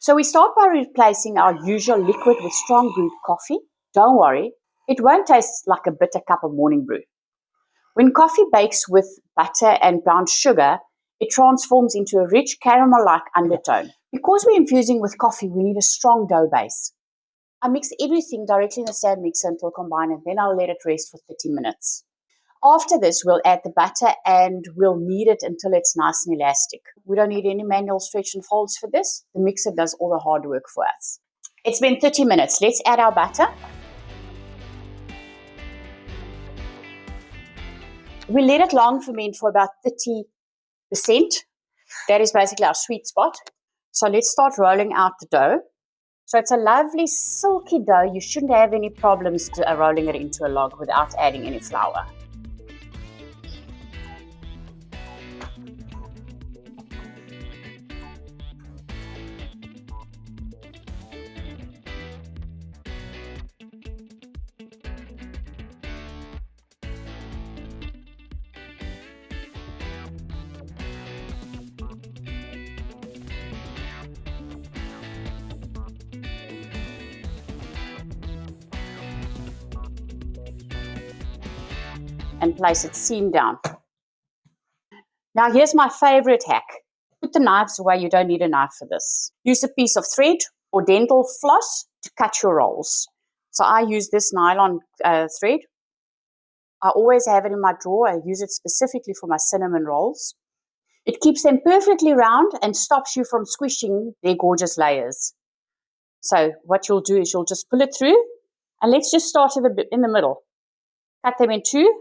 So we start by replacing our usual liquid with strong brewed coffee. Don't worry, it won't taste like a bitter cup of morning brew. When coffee bakes with butter and brown sugar, it transforms into a rich caramel-like undertone. Because we're infusing with coffee, we need a strong dough base. I mix everything directly in the stand mixer until combined, and then I'll let it rest for 30 minutes. After this, we'll add the butter and we'll knead it until it's nice and elastic. We don't need any manual stretch and folds for this. The mixer does all the hard work for us. It's been 30 minutes. Let's add our butter. We let it long ferment for about 30%. That is basically our sweet spot. So let's start rolling out the dough. So it's a lovely silky dough. You shouldn't have any problems rolling it into a log without adding any flour. And place it seam down. Now here's my favorite hack. Put the knives away, you don't need a knife for this. Use a piece of thread or dental floss to cut your rolls. So I use this nylon thread. I always have it in my drawer. I use it specifically for my cinnamon rolls. It keeps them perfectly round and stops you from squishing their gorgeous layers. So what you'll do is you'll just pull it through, and let's just start in the middle. Cut them in two.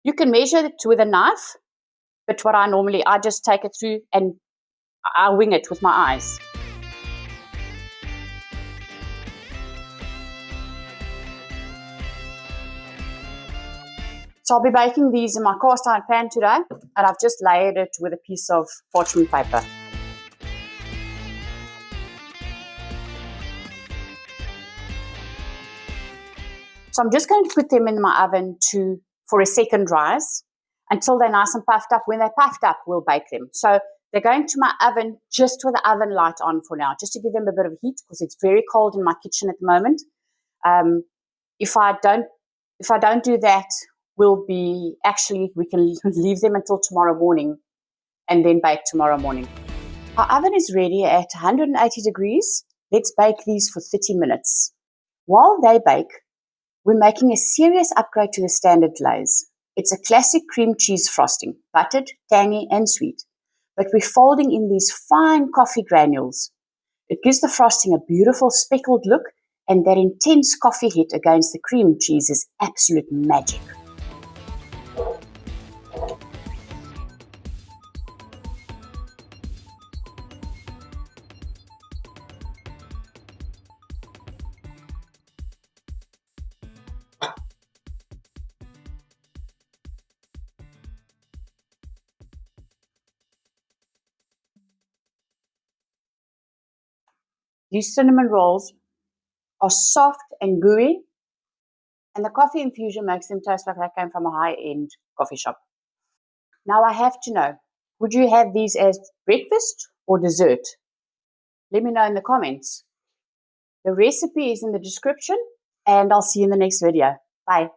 You can measure it with a knife, but I just take it through and I wing it with my eyes. So I'll be baking these in my cast iron pan today, and I've just layered it with a piece of parchment paper. So I'm just going to put them in my oven for a second rise until they're nice and puffed up. When they're puffed up, we'll bake them. So they're going to my oven just with the oven light on for now, just to give them a bit of heat because it's very cold in my kitchen at the moment. If I don't do that, we can leave them until tomorrow morning and then bake tomorrow morning. Our oven is ready at 180 degrees. Let's bake these for 30 minutes. While they bake, we're making a serious upgrade to the standard glaze. It's a classic cream cheese frosting, buttered, tangy, and sweet. But we're folding in these fine coffee granules. It gives the frosting a beautiful speckled look, and that intense coffee hit against the cream cheese is absolute magic. These cinnamon rolls are soft and gooey, and the coffee infusion makes them taste like they came from a high-end coffee shop. Now I have to know, would you have these as breakfast or dessert? Let me know in the comments. The recipe is in the description, and I'll see you in the next video. Bye.